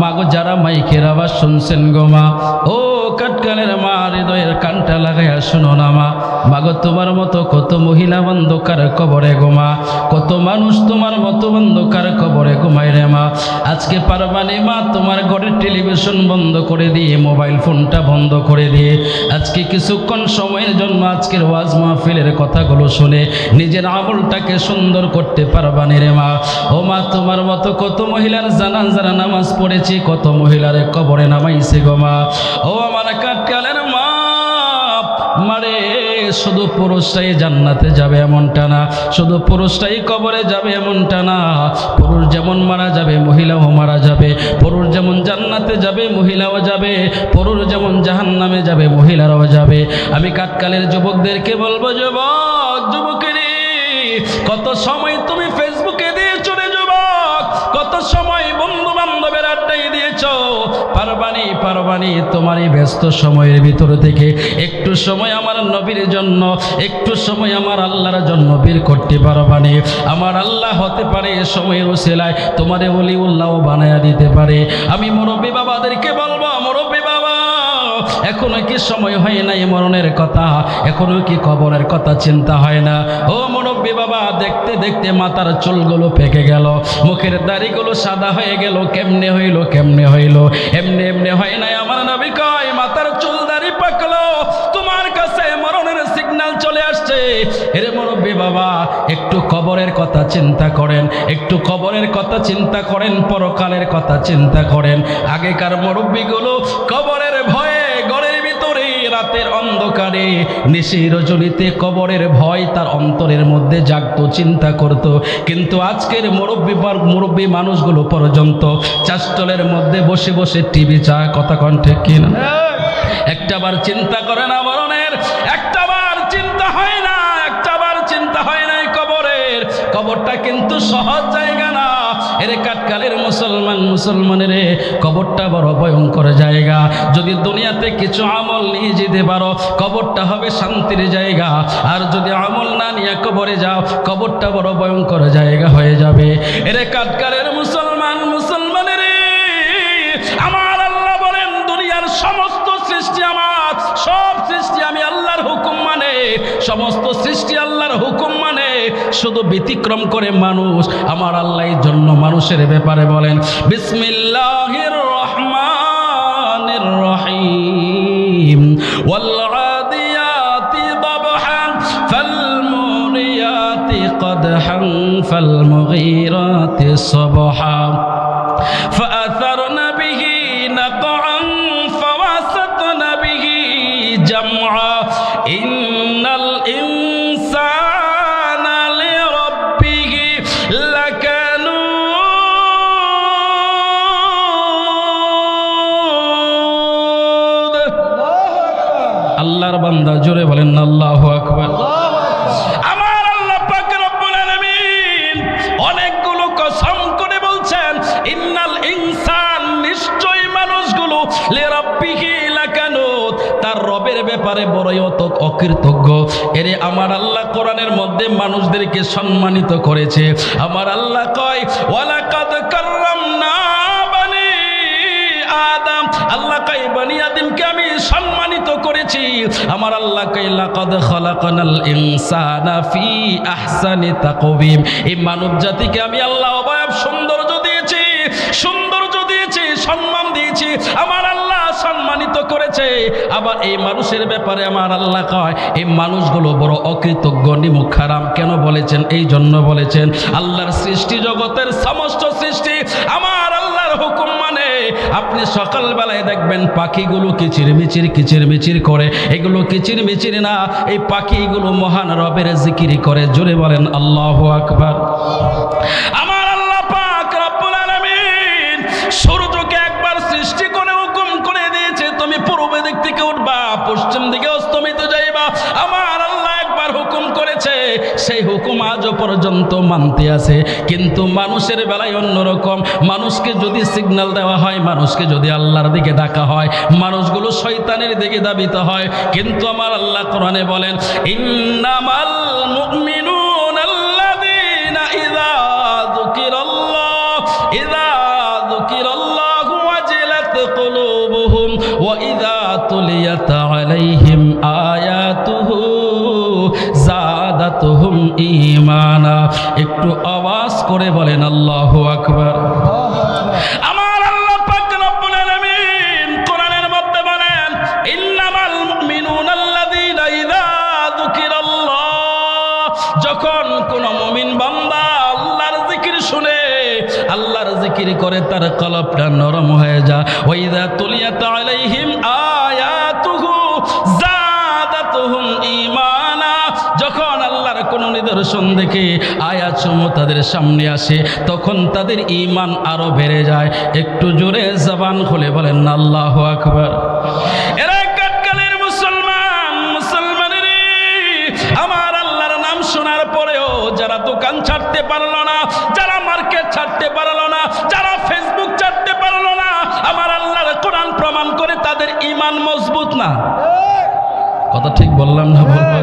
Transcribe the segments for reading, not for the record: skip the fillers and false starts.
মাগো যারা মাইকের আওয়াজ শুনছেন গো মা, ও কাঠকালের মা, হৃদয়ের কানটা লাগাইয়া শুনো না মা। মাগো তোমার মতো কত মহিলা অন্ধকার কবরে গো মা, কত মানুষ তোমার মতো অন্ধকার কবরে ঘুমায় রে মা। আজকে পারবানি মা তোমার ঘরের টেলিভিশন বন্ধ করে দিয়ে, মোবাইল ফোনটা বন্ধ করে দিয়ে আজকে কিছুক্ষণ সময়ের জন্য আজকের ওয়াজ মাহফিলের কথাগুলো শুনে নিজের আমলটাকে সুন্দর করতে পারবানি রে মা। ও মা তোমার মতো কত মহিলার জানাজার নামাজ পড়েছি, কত মহিলার কবরে নামাইছে গো মা। ও আমার কাঠকালের মা মারে, শুধু পুরুষটাই জান্নাতে যাবে এমনটা না, শুধু পুরুষটাই কবরে যাবে এমনটা না। পুরুষ যেমন মারা যাবে মহিলাও মারা যাবে, পুরুষ যেমন জান্নাতে যাবে মহিলাও যাবে, পুরুষ যেমন জাহান্নামে যাবে মহিলারাও যাবে। আমি কাঠকালের যুবকদেরকে বলবো, যুবক যুবকেরি, কত সময় তুমি ফেসবুকে দিয়েছো রে যুবক, কত সময় বন্ধু বান্ধবের আড্ডায় দিয়েছ। পারবানি পারবানি তোমার এই ব্যস্ত সময়ের ভিতর থেকে একটু সময় আমার নবীর জন্য, একটু সময় আমার আল্লাহর জন্য বের করতে পারবানি। আমার আল্লাহ হতে পারে সময়ের উসিলায় তোমারে ওলিউল্লাহ বানায়া দিতে পারে। আমি মুরব্বী বাবাদেরকে বলবো, মুরব্বী বাবা, এখনো কি সময় হয় নাই মরণের কথা? এখনো কি কবরের কথা চিন্তা হয় না? ও মুরব্বী বাবা, দেখতে দেখতে মাথার চুলগুলো পেকে গেল, মুখের দাড়িগুলো সাদা হয়ে গেল। কেমনে হইল, কেমনে হইল? এমনি এমনি হয় নাই। আমার নবী কয়, মাথার চুল দাড়ি পাকলো, তোমার কাছে মরণের সিগন্যাল চলে আসছে। এরে মুরব্বী বাবা, একটু কবরের কথা চিন্তা করেন, একটু কবরের কথা চিন্তা করেন, পরকালের কথা চিন্তা করেন। আগেকার মুরব্বীগুলো কবরের ভয়ে ঘরের ভিতরে রাতের অন্ধকারে নিশি রজনীতে কবরের ভয় তার অন্তরের মধ্যে জাগতো, চিন্তা করত। কিন্তু আজকের মুরব্বী মানুষগুলো পর্যন্ত চাষতলের মধ্যে বসে বসে টিভি চায়। কথা কন ঠিক কিনা? একটাবার চিন্তা করে না মরণের, একটাবার চিন্তা হয় না, একটাবার চিন্তা হয় না কবরের। কবরটা কিন্তু সহজ জায়গা না। এরে কাঠকালের মুসলমানের কবরটা বড় ভয়ঙ্কর জায়গা। যদি দুনিয়াতে কিছু আমল নিয়ে যেতে পারো, কবরটা হবে শান্তির জায়গা। আর যদি আমল না নিয়ে কবরে যাও, কবরটা বড় ভয়ঙ্কর জায়গা হয়ে যাবে। এরে কাঠকালের মুসলমানের আমার আল্লাহ বলেন, দুনিয়ার সমস্ত সৃষ্টি আমার, সব সৃষ্টি আমি আল্লাহর হুকুম মানে, সমস্ত সৃষ্টি আল্লাহর হুকুম মানে। শুধু ব্যতিক্রম করে মানুষ। আমার আল্লাহর জন্য মানুষের ব্যাপারে বলেন, বিসমিল্লাহির রহমানির রহিম, ওয়াল আদিয়াতি দাবহান, ফাল মুরিয়াতি কদহান, ফাল মুগীরাতি সাবহা, ফাআথারনা বিহি নাকআন, ফাওয়াসাতনা বিহি জামআ, ইন্নাল ইনসানা লিরাব্বিহি লাকানুদ। আল্লাহর বান্দা জোরে বলেন আল্লাহু আকবার। আমার আল্লাহ পাক রব্বুল আলামিন অনেকগুলো কসম করে বলছেন, ইন্নাল ইনসান, নিশ্চয়ই মানুষগুলো, লিরাব্বিহি লাকানুদ, তার রবের ব্যাপারে বড়ই অকৃতজ্ঞ। এরে আমার আল্লাহ কোরআনের মধ্যে মানুষদেরকে সম্মানিত করেছে। আমার আল্লাহ কয়, ওয়ালাকাদ কাররামনা বানি আদম, আল্লাহ কয় বনি আদমকে আমি সম্মানিত করেছি। আমার আল্লাহ কয়, লাকাদ খালাকনাল ইনসানা ফি আহসানি তাকওয়িম, এই মানব জাতিকে আমি আল্লাহ অবয়ব সৌন্দর্য দিয়েছি, সৌন্দর্য দিয়েছি, সম্মান দিয়েছি। আমার আল্লাহ সম্মানিত করেছে। আবার এই মানুষের ব্যাপারে আমার আল্লাহ কয়, এই মানুষগুলো বড় অকৃতজ্ঞ, নিমুখ হারাম। কেন বলেছেন? এই জন্য বলেছেন, আল্লাহর সৃষ্টি জগতের সমস্ত সৃষ্টি আমার আল্লাহর হুকুম মানে। আপনি সকালবেলায় দেখবেন পাখিগুলো কিচিরমিচির করে। এগুলো কিচিরমিচির না, এই পাখিগুলো মহান রবের জিকির করে। জোরে বলেন আল্লাহু আকবার। আমার আল্লাহ পাক রব্বুল আলামিন সূর্যকে একবার সৃষ্টি করে হুকুম করে দিয়েছে, তুমি পূর্ব দিক থেকে উঠবা, পশ্চিম দিকে অস্তমিত যাইবা। আমার আল্লাহ একবার হুকুম করেছে, সেই হুকুম আজও পর্যন্ত মানতে আছে। কিন্তু মানুষের বেলায় অন্যরকম। মানুষকে যদি সিগন্যাল দেওয়া হয়, মানুষকে যদি আল্লাহর দিকে ডাকা হয়, মানুষগুলো শয়তানের দিকে দাবিত হয়। কিন্তু আমার আল্লাহ কোরআনে বলেন, ইন্নামাল মুমিনুনা আল্লাযীনা ইযা যুকিরাল্লাহু ওয়াইদা তুলিয়াত আলাইহিম আয়াতুহু যাদাতুহুম ঈমানা। একটু আওয়াজ করে বলেন আল্লাহু আকবার। আমার আল্লাহ পাক রব্বুল আলামিন কোরআনের মধ্যে বলেন, ইন্নামাল মুমিনুনা আল্লাযীনা ইযা যুকিরাল্লাহ, যখন কোন মুমিন বান্দা আল্লাহর জিকির শুনে, আল্লাহর জিকির করে, তার কলবটা নরম হয়ে যায়। ওয়াইদা তুলিয়াত আলাইহিম আয়াতুহু যাদাতুহুম ঈমানা, যখন আল্লাহর কোন নিদর্শন দেখে আয়াতসমূহ তাদের সামনে আসে, তখন তাদের ঈমান আরো বেড়ে যায়। একটু জোরে জবান খুলে বলেন আল্লাহু আকবার। এরা কাটকালের মুসলমান, মুসলমানের আমার আল্লাহর নাম শোনার পরেও যারা দোকান ছাড়তে পারলো না, যারা মার্কেট ছাড়তে পারলো না, যারা ফেসবুক ছাড়তে পারলো না, আমার আল্লাহর কোরআন প্রমাণ করে তাদের ঈমান মজবুত না। কথা ঠিক বললাম না? বলবো,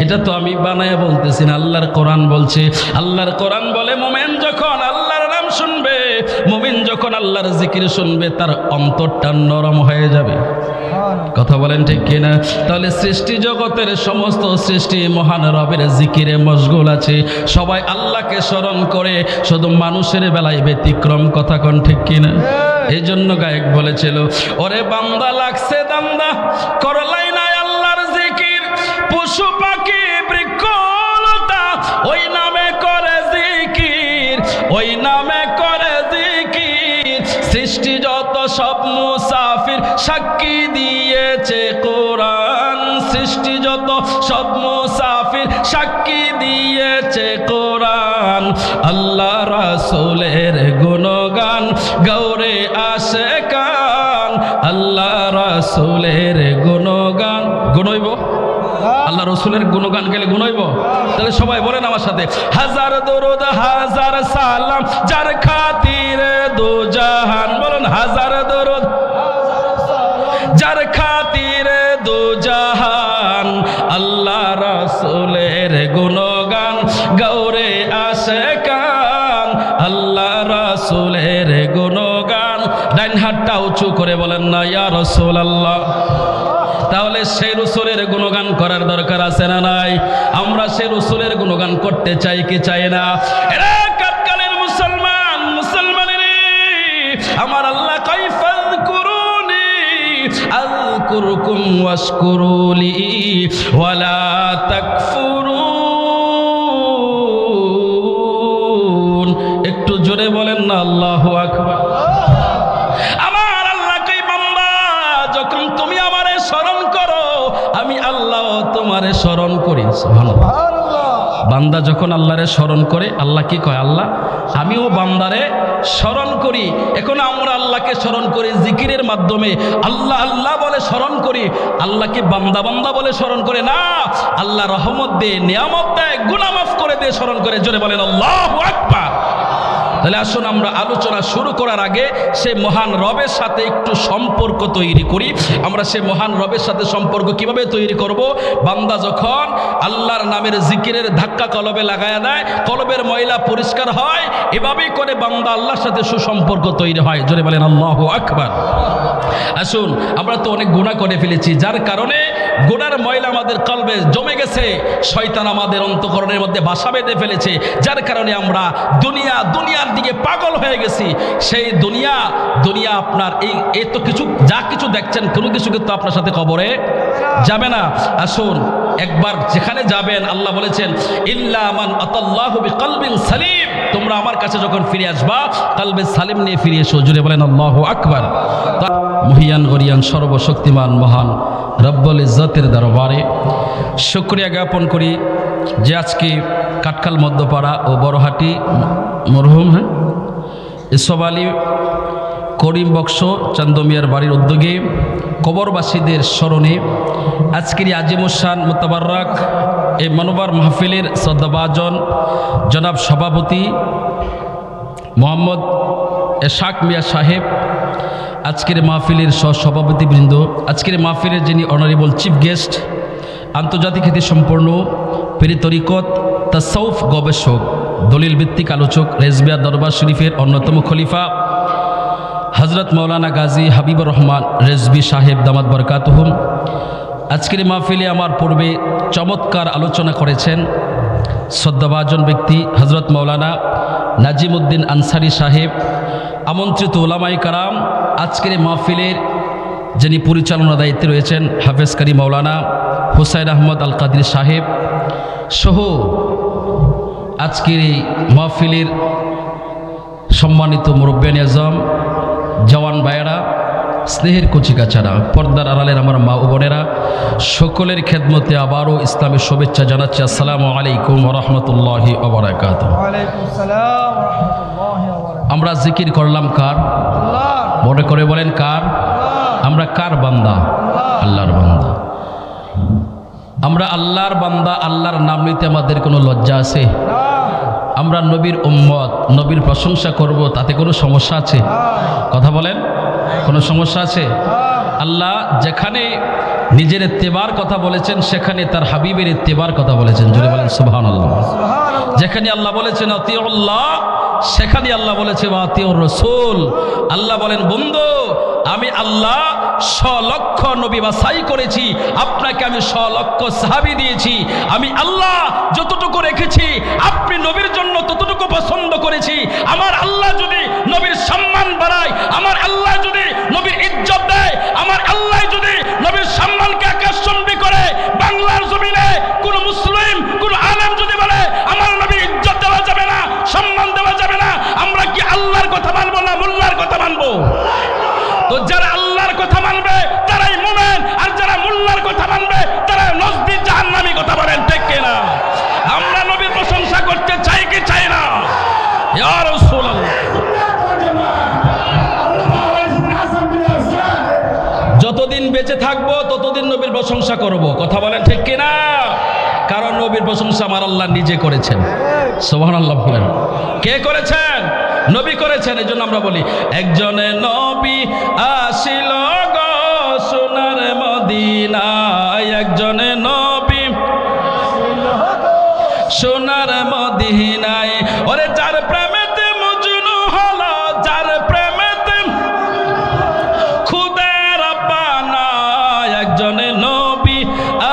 এটা তো আমি বানায় বলতেছি না, আল্লাহর কোরআন বলছে। আল্লাহর কোরআন বলে, মুমিন যখন আল্লাহর নাম শুনবে, মুমিন যখন আল্লাহর জিকির শুনবে, তার অন্তরটা নরম হয়ে যাবে। কথা বলেন ঠিক কিনা? তাহলে সৃষ্টি জগতের সমস্ত সৃষ্টি মহান রবের জিকিরে মশগুল আছে, সবাই আল্লাহকে স্মরণ করে, শুধু মানুষের বেলায় ব্যতিক্রম। কথা কোন ঠিক কিনা? এই জন্য গায়ক বলেছিল, ওরে বান্দা লাগছে দান্দা, করলাই নাই আল্লাহর জিকির, পশু পাখি বৃক্ষলতা ওই নামে করে জিকির, ওই নামে করে জিকির। সৃষ্টি যত সব মুসাফির সাক্ষী দিয়েছে কোরআন, সৃষ্টি যত সব মুসাফির সাক্ষী দিয়েছে কোরআন। আল্লাহ রাসূলের গুণগান গৌরে আসে কান, আল্লাহ রাসূলের গুণগান গুণইব, আল্লাহ রসুলের গুণগান গেলে গুণইব। তাহলে সবাই বলেন আমার সাথে, হাজার দরুদ হাজার সালাম যার খাতিরে দু জাহান। বলুন, হাজার দরুদ যার খাতিরে দু জাহান, আল্লাহ রাসূলের গুণগান গৌরে আসে কান, আল্লাহ রাসূলের গুণগান। ডাইন হাতটা উঁচু করে বলেন না ইয়া রাসূলুল্লাহ। তাহলে সেই রসুলের গুণগান করার দরকার আছে না নাই? আমরা সেই রসুলের গুণগান করতে চাই কি চাই না? এরা কাটকালের মুসলমান, মুসলমানের আমার আল্লাহ কয়, ফাযকুরুনি আযকুরকুম ওয়াশকুরুলি ওয়ালা তাকফুরুন। একটু জোরে বলেন না আল্লাহু আকবার। আমার আল্লাহ কই, বান্দা যখন তুমি আমারে স্মরণ করো, আমি আল্লাহ তোমারে স্মরণ করি। সুবহানাল্লাহ। বান্দা যখন আল্লাহরে স্মরণ করে, আল্লাহ কি কয়? আল্লাহ আমিও বান্দারে স্মরণ করি। এখন আমরা আল্লাহকে স্মরণ করি জিকিরের মাধ্যমে, আল্লাহ আল্লাহ বলে স্মরণ করি। আল্লাহকে বান্দা বান্দা বলে স্মরণ করে না, আল্লাহ রহমত দেয়, নিয়ামত দেয়, গুনাহ মাফ করে দিয়ে স্মরণ করে। জোরে বলেন আল্লাহু আকবার। তাহলে আসুন আমরা আলোচনা শুরু করার আগে সেই মহান রবের সাথে একটু সম্পর্ক তৈরি করি। আমরা সেই মহান রবের সাথে সম্পর্ক কিভাবে তৈরি করব? বান্দা যখন আল্লাহর নামের জিকিরের ধাক্কা কলবে লাগায়া দেয়, কলবের ময়লা পরিষ্কার হয়, এভাবেই করে বান্দা আল্লাহর সাথে সুসম্পর্ক তৈরি হয়। জোরে বলেন আল্লাহু আকবার। আসুন, আমরা তো অনেক গুনাহ করে ফেলেছি, যার কারণে গুনার ময়লা আমাদের কলবে জমে গেছে, শয়তান আমাদের অন্তঃকরণের মধ্যে বাসা বেঁধে ফেলেছে, যার কারণে আমরা দুনিয়ার দিকে পাগল হয়ে গেছি। সেই দুনিয়া আপনার এই তো কিছু যা কিছু দেখছেন, কোনো কিছু কিন্তু আপনার সাথে কবরে যাবে না। আসুন, একবার যেখানে যাবেন, আল্লাহ বলেছেন, ইল্লা মান আতাল্লাহু বিকলবিন সালিম, তোমরা আমার কাছে যখন ফিরে আসবা, কলবে সালিম নিয়ে ফিরে এসো। জুড়ে বলেন আল্লাহু আকবার। মহিয়ান গরিয়ান সর্বশক্তিমান মহান রব্বুল ইজ্জতের দরবারে শুকরিয়া জ্ঞাপন করি যে আজকে কাটখাল মধ্যপাড়া ও বড়হাটি মরহুম ইসব আলী করিম বক্স চান্দমিয়ার বাড়ির উদ্যোগে কবরবাসীদের স্মরণে আজকের আজিমুসান মুতাবাররাক এই মনোবার মাহফিলের শ্রদ্ধাভাজন জনাব সভাপতি মোহাম্মদ এশাক মিয়া সাহেব, আজকের মাহফিলের সহসভাপতিবৃন্দ, আজকের মাহফিলের যিনি অনারেবল চিফ গেস্ট, আন্তর্জাতিক খ্যাতি সম্পন্ন পীর তরিকত তাসাউফ গবেষক, দলিল ভিত্তিক আলোচক, রেজবিয়া দরবার শরীফের অন্যতম খলিফা হযরত মাওলানা গাজী হাবিবুর রহমান রেজভী সাহেব দামাত বরকাতুহুম আজকের মাহফিলে আমার পূর্বে চমৎকার আলোচনা করেছেন। শ্রদ্ধাভাজন ব্যক্তি হযরত মাওলানা নাজিমউদ্দিন আনসারী সাহেব, আমন্ত্রিত ওলামায়ে কারাম, আজকের মাহফিলের যিনি পরিচালনা দায়িত্বে রয়েছেন হাফেজ কারি মাওলানা হুসাইন আহমদ আল কাদির সাহেব সহ আজকের এই মাহফিলের সম্মানিত মুরব্বিয়ান আজম, জওয়ান ভাইয়েরা, স্নেহের কচিকাচারা, পর্দার আড়ালের আমার মা ও বোনেরা, সকলের খেদমতে আবারও ইসলামের শুভেচ্ছা জানাচ্ছি। আসসালামু আলাইকুম ওয়া রাহমাতুল্লাহি ওয়া বারাকাতুহু। আমরা জিকির করলাম কার? মনে করে বলেন কার? আমরা কার বান্দা? আল্লাহর বান্দা। আমরা আল্লাহর বান্দা। আল্লাহর নাম নিতে আমাদের কোনো লজ্জা আছে? আমরা নবীর উম্মত, নবীর প্রশংসা করব, তাতে কোনো সমস্যা আছে? কথা বলেন, কোনো সমস্যা আছে? আল্লাহ যেখানে নিজের ইত্তেবার কথা বলেছেন সেখানে তার হাবিবের ইত্তেবার কথা বলেছেন। জোরে বলেন সুবহানাল্লাহ। যেখানে আল্লাহ বলেছেন আতিউল্লাহ, সেখানে আল্লাহ বলেছে আতিউর রাসূল। আল্লাহ বলেন, বন্ধু আমি আল্লাহ 100 লক্ষ নবী বাছাই করেছি, আপনাকে আমি 100 লক্ষ সাহাবী দিয়েছি। আমি আল্লাহ যতটুকু রেখেছি আপনি নবীর জন্য ততটুকু পছন্দ করেছি। আমার আল্লাহ যদি নবীর সম্মান বাড়ায়, আমার আল্লাহ যদি নবীর ইজ্জত দেয়, আমার আল্লাহ যদি নবীর সম্মানকে আকাশচুম্বী করে, বাংলার জমিনে কোন মুসলিম কোন আলেম যদি বলে আমার নবীর ইজ্জত দেওয়া যাবে না, সম্মান দেওয়া যাবে না, আমরা কি আল্লাহর কথা মানবো না মোল্লার কথা মানবো? তো যারা আল্লাহর কথা মানবে তারাই মুমিন, আর যারা মোল্লার কথা মানবে তারা নজদি জাহান্নামী। কথা বলেন ঠিক কিনা? আমরা নবীর প্রশংসা করতে চাই কি চাই না? ইয়া রাসূলুল্লাহ, যতদিন বেঁচে থাকবো ততদিন নবীর প্রশংসা করব। কথা বলেন ঠিক কিনা? কারণ নবীর প্রশংসা আমার আল্লাহ নিজে করেছেন। সুবহানাল্লাহ বলেন। কে করেছেন? নবী করেছেন। এই জন্য আমরা বলি একজনে নবী আসিল গো সোনার মদিনায়, একজনে নবী সোনার মদিনায়, ওরে যার প্রেমেতে মজনু হলো, যার প্রেমেতে খুদা রাব্বানা, একজনে নবী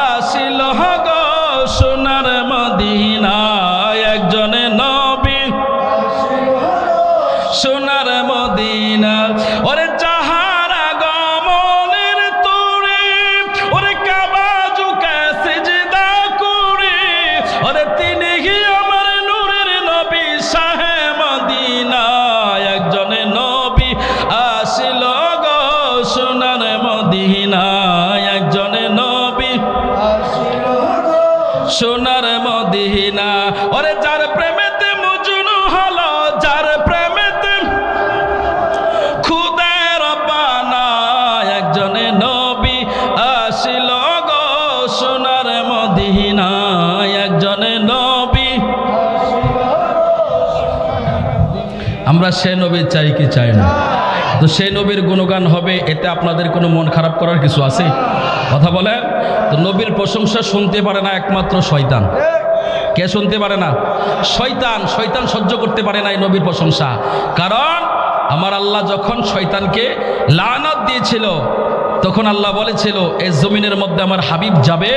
আসিল গো সোনার মদিনায়, একজনে নবী সোনার মদিনা, ওরে যাহার আগমনের তোরে, ওরে কাবা ঝুঁকে সিজদা করে, ওরে তিনি আমার নূরের নবী শাহে মদিনা, একজনে নবী আসিল গো সোনার মদিনা, একজনে নবী সোনার মদিনা, ওরে যার প্রেমেতে মজনু হলো, যার প্রেমেতে খুদা রাব্বানা, একজনে নবী আসিল গো সোনার মদিনা, একজনে নবী। আমরা সে নবী চাই কি চাই না? তো সেই নবীর গুণগান হবে, এতে আপনাদের কোনো মন খারাপ করার কিছু আছে? কথা বলেন। তো নবীর প্রশংসা শুনতে পারে না একমাত্র শয়তান। কে শুনতে পারে না? শয়তান। শয়তান সহ্য করতে পারে না এই নবীর প্রশংসা। কারণ আমার আল্লাহ যখন শয়তানকে লানত দিয়েছিল তখন আল্লাহ বলেছিল এই জমিনের মধ্যে আমার হাবিব যাবে,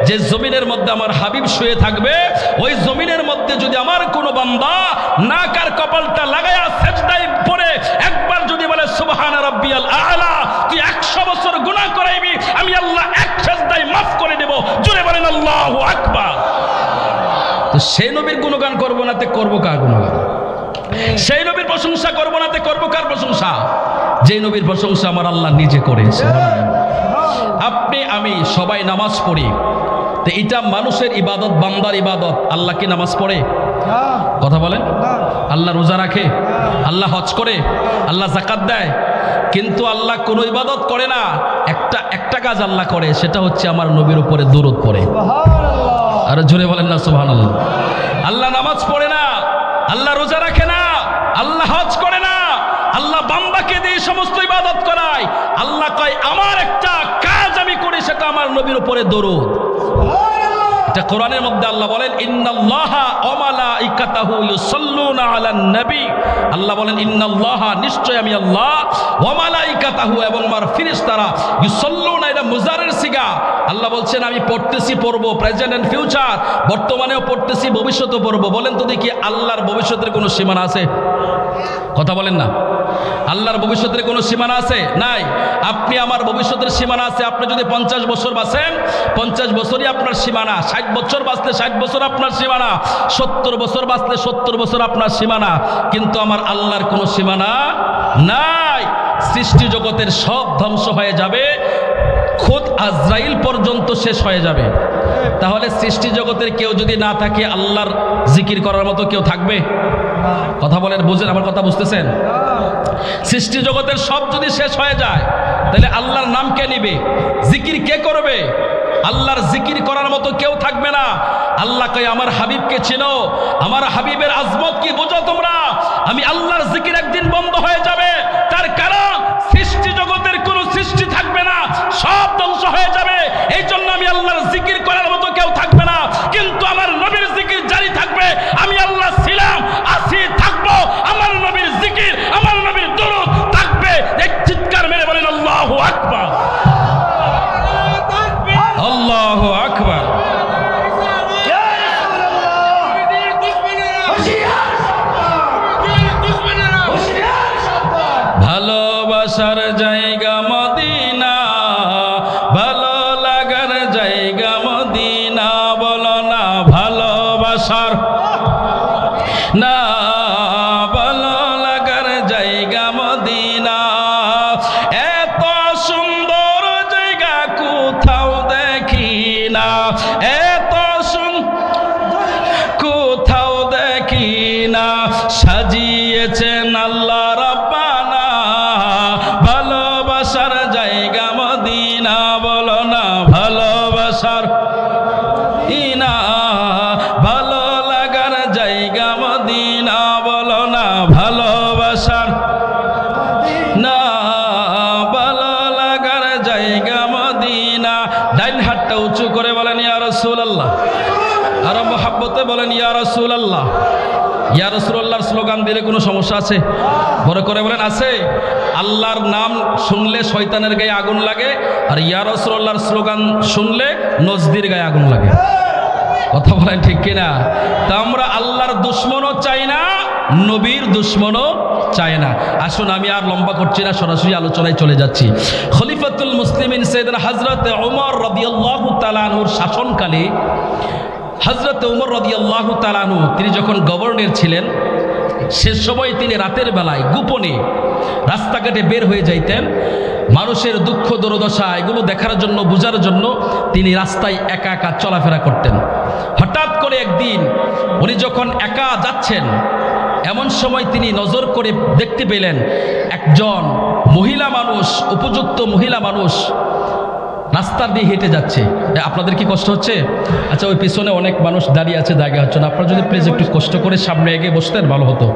যে জমিনের মধ্যে আমার হাবিব শুয়ে থাকবে, ওই জমিনের মধ্যে যদি আমার কোনো বান্দা নাকার কপালটা লাগায়া সেজদায় পড়ে একবার যদি বলে সুবহানা রাব্বিয়াল আ'লা, তুই 100 বছর গুনাহ করাইবি, আমি আল্লাহ এক সেজদায় মাফ করে দেব। জোরে বলেন আল্লাহু আকবার। তো সেই নবীর গুণগান করবো না তে করবো কার গুণগান? সেই নবীর প্রশংসা করবো না তে করবো কার প্রশংসা? যে নবীর প্রশংসা আমার আল্লাহ নিজে করেছে। আপনি আমি সবাই নামাজ পড়ি, তো এটা মানুষের ইবাদত, বান্দার ইবাদত। আল্লাহ কি নামাজ পড়ে? কথা বলেন। আল্লাহ রোজা রাখে, আল্লাহ হজ করে, আল্লাহ যাকাত দেয়, কিন্তু আল্লাহ কোনো ইবাদত করে না। একটা কাজ আল্লাহ করে, সেটা হচ্ছে আমার নবীর উপরে দুরূদ পড়ে। আর জোরে বলেন না সুবহানাল্লাহ। আল্লাহ নামাজ পড়ে না, আল্লাহ রোজা রাখে না, আল্লাহ হজ করে না, আল্লাহ বান্দাকে দিয়ে সমস্ত ইবাদত করায়। আল্লাহ কয় আমার একটা কাজ আমি করি, সেটা আমার নবীর উপরে দরুদ। এটা কোরআনের মধ্যে আল্লাহ বলেন ইন্নাল্লাহা ওয়া মালাইকাতাহু ইউসাল্লুনা আলান নবী। আল্লাহ বলেন ইন্নাল্লাহা, নিশ্চয় আমি আল্লাহ, ওয়া মালাইকাতাহু, এবং আমার ফেরেশতারা, ইউসাল্লুনা, এটা মুজারের সিগা। আল্লাহ বলছেন আমি পড়তেছি, পড়বো, প্রেজেন্ট এন্ড ফিউচার, বর্তমানেও পড়তেছি, ভবিষ্যতেও পড়বো। বলেন তো দেখি আল্লাহর ভবিষ্যতের কোনো সীমানা আছে? কথা বলেন না। আল্লাহর ভবিষ্যতের কোনো সীমানা আছে? নাই। আপনি আমার ভবিষ্যতের সীমানা আছে। আপনি যদি 50 বছর বাঁচেন, 50 বছরই আপনার সীমানা। 60 বছর বাঁচলে 60 বছর আপনার সীমানা। 70 বছর বাঁচলে 70 বছর আপনার সীমানা। কিন্তু আমার আল্লাহর কোনো সীমানা নাই। সৃষ্টি জগতের সব ধ্বংস হয়ে যাবে, খোদ আজরাইল পর্যন্ত শেষ হয়ে যাবে। তাহলে সৃষ্টি জগতের কেউ যদি না থাকে, আল্লাহর জিকির করার মতো কেউ থাকবে? কথা বলেন, বুঝেন আমার কথা, বুঝতেছেন? সৃষ্টি জগতের সব যদি শেষ হয়ে যায়, তাহলে আল্লাহর নাম কে নিবে? জিকির কে করবে? আল্লাহর জিকির করার মতো কেউ থাকবে না। আল্লাহ কয় আমার হাবিবকে চিনো, আমার হাবিবের আজমত কি বোঝো তোমরা? আমি আল্লাহর জিকির একদিন বন্ধ হয়ে যাবে। তার কারণ সৃষ্টি জগতের কোনো সৃষ্টি থাকবে না, সব ধ্বংস হয়ে যাবে। এই জন্য আমি আল্লাহর জিকির করার মতো কেউ থাকবে না, কিন্তু আমার নবীর জিকির জারি থাকবে। আমি আল্লাহ ছিলাম, আছি, থাকবো। আমার নবীর জিকির, আমার নবীর দুরূদ থাকবে। এক চিৎকার মেরে বলেন আল্লাহু আকবার, আল্লাহু আকবার। ভালোবাসার জায়গা মদিনা, ভালো লাগার জায়গা মদিনা, বলো না ভালোবাসার না, ভালো লাগার জায়গা মদিনা। এত সুন্দর জায়গা কোথাও দেখি না, এত কোথাও দেখি না। সাজিয়েছেন আল্লাহ রাব্বানা, ভালোবাসার জায়গা মদিনা, বলো না ভালোবাসার ইনা, ভালো লাগার জায়গা মদিনা, বলো না ভালোবাসার না, ভালো লাগার জায়গা মদিনা। ডাইন হাতটা উঁচু করে বলেন ইয়া রাসূলুল্লাহ, আর মহব্বতে বলেন ইয়া রাসূলুল্লাহ। ইয়া রাসূলুল্লাহর স্লোগান দিলে কোনো সমস্যা আছে? বড় করে বলেন আছে? আল্লাহর নাম শুনলে শয়তানের গায়ে আগুন লাগে, আর ইয়া রাসূলুল্লাহর স্লোগান শুনলে নজদির গায়ে আগুন লাগে। কথা বলেন ঠিক কিনা? তা আমরা আল্লাহর দুশ্মনও চাই না, নবীর দুশ্মনও চাই না। আসুন আমি আর লম্বা করছি না, সরাসরি আলোচনায় চলে যাচ্ছি। খলিফাতুল মুসলিমিন সাইয়েদনা হযরত ওমর রাদিয়াল্লাহু তাআলা আনহুর শাসনকালে হযরত ওমর রাদিয়াল্লাহু তাআলা আনহু তিনি যখন গভর্নর ছিলেন, সে সময় তিনি রাতের বেলায় গোপনে রাস্তাঘাটে বের হয়ে যাইতেন। মানুষের দুঃখ দুর্দশা এগুলো দেখার জন্য, বোঝার জন্য তিনি রাস্তায় একা একা চলাফেরা করতেন। হঠাৎ করে একদিন উনি যখন একা যাচ্ছেন, এমন সময় তিনি নজর করে দেখতে পেলেন একজন মহিলা মানুষ, উপযুক্ত মহিলা মানুষ রাস্তার দিয়ে হেঁটে যাচ্ছে। আপনাদের কি কষ্ট হচ্ছে? আচ্ছা, ওই পিছনে অনেক মানুষ দাঁড়িয়ে আছে, জায়গা হচ্ছে না। আপনারা যদি প্লিজ একটু কষ্ট করে সামনে এগিয়ে বসতেন ভালো হতো।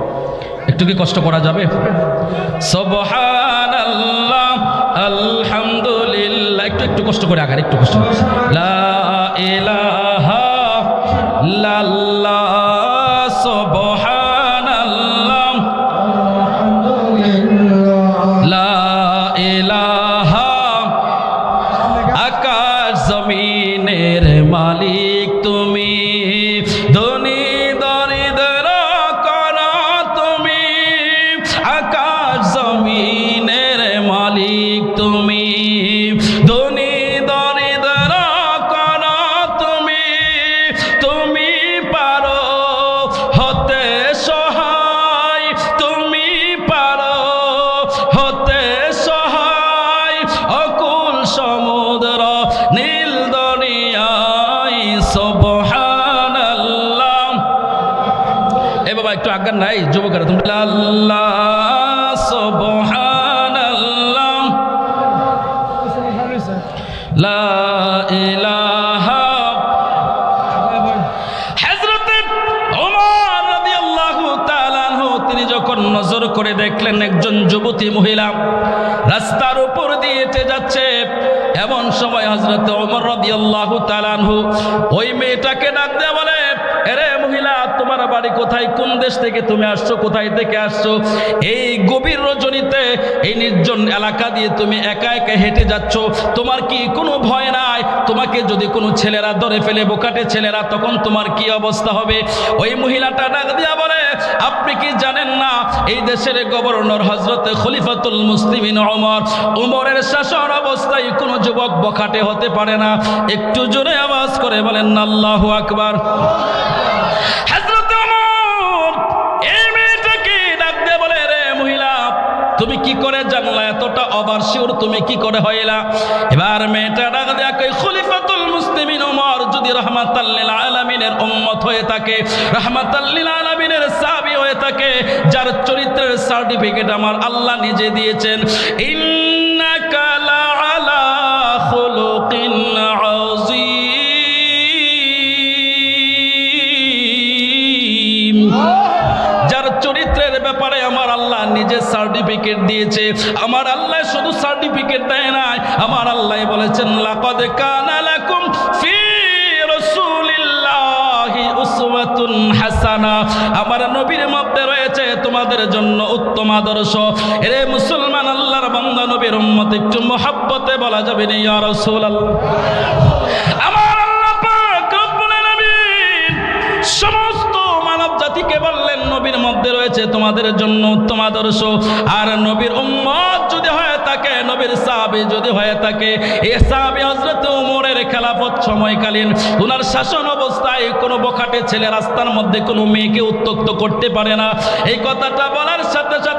একটু কি কষ্ট করা যাবে? সুবহানাল্লাহ, আলহামদুলিল্লাহ। একটু কষ্ট করে আগার, একটু কষ্ট করে। লা ইলাহা ইল্লাল্লাহ, সুবহানাল্লাহ, লা ইলাহা। আকাশ জমিনের মালিক তুমি, ধনী দরিদ্র করা তুমি। আকাশ জমিনের মালিক তুমি, ধনী দরিদ্র করা তুমি। তুমি পারো হতে সহায়, তুমি পারো হতে সহায়। অকুল সমুদ্র নীল দরিয়ায়, সুবহানাল্লাহ। এ বাবা একটু আজ্ঞা নাই যুবকেরা, তুমি আল্লাহ, সুবহানাল্লাহ, লা ইলাহা। হযরত ওমর রাদিয়াল্লাহু তাআলা আনহু তিনি যখন নজর করে দেখলেন একজন যুবতী মহিলা রাস্তার উপর দিয়ে হেঁটে যাচ্ছে, এমন সময় হযরত ওমর রাদিয়াল্লাহু তাআলা আনহু ওই মেয়েটাকে ডাক দিয়ে বলে, আরে মহিলা, তোমার বাড়ি কোথায়, কোন দেশ থেকে তুমি আসছো, কোথায় থেকে আসছো? এই গভীর রজনীতে এই নির্জন এলাকা দিয়ে তুমি একা একা হেঁটে যাচ্ছ, তোমার কি কোনো ভয় নাই? তোমাকে যদি কোনো ছেলেরা ধরে ফেলে, বোকাটে ছেলেরা, তখন তোমার কি অবস্থা হবে? ওই মহিলাটা ডাক দিয়া বলে, আপনি কি জানেন না এই দেশের গভর্নর হযরত খলিফাতুল মুসলিমিন ওমর, ওমরের শাসন অবস্থায় কোনো যুবক বোকাটে হতে পারে না। একটু জোরে আওয়াজ করে বলেন আল্লাহু আকবার। হযরত ওমর এই মেয়েটাকে ডাক দিয়ে বলে, রে মহিলা, তুমি কি করে জানলা? এতটা ওভারশিওর তুমি কি করে হইলা? এবার মেয়েটা ডাক দিয়ে কই, খলিফাতুল মুসলিমিন ওমর যদি রাহমাতাল লিল আলামিনের উম্মত হয়ে থাকে, রাহমাতাল লিল আলামিনের সাহাবী হয়ে থাকে, যার চরিত্রের সার্টিফিকেট আমার আল্লাহ নিজে দিয়েছেন, ইন্নাকা লা আলা খুলুকিন আযীম, যার চরিত্রের ব্যাপারে আমার আল্লাহ নিজে সার্টিফিকেট দিয়েছে। আমার আল্লাহ শুধু সার্টিফিকেট দেয় নাই, আমার আল্লাহ বলেছেন, লাকাদ কানা লাকুম ফি রাসূলিল্লাহি উসওয়াতুন হাসানা, আমার নবীর মধ্যে রয়েছে তোমাদের জন্য উত্তম আদর্শ। এরে মুসলমান, আল্লাহর বান্দা, নবীর উম্মত, একটু মহব্বতে বলা যাবে না ইয়া রাসূলুল্লাহ। আমার আল্লাহ পাক রব্বুল আলামিন সমস্ত মানব জাতিকে বললেন, নবীর মধ্যে রয়েছে তোমাদের জন্য উত্তম আদর্শ। আর নবীর উম্মত যদি হয়ে থাকে, নবীর সাহাবী যদি হয়ে থাকে, এই সাহাবী হযরত ওমরের খেলাফত সময়কালীন ওনার শাসন অবস্থায় কোনো বখাটে ছেলে রাস্তার মধ্যে কোনো মেয়েকে উত্ত্যক্ত করতে পারে না। এই কথাটা বলার সাথে সাথে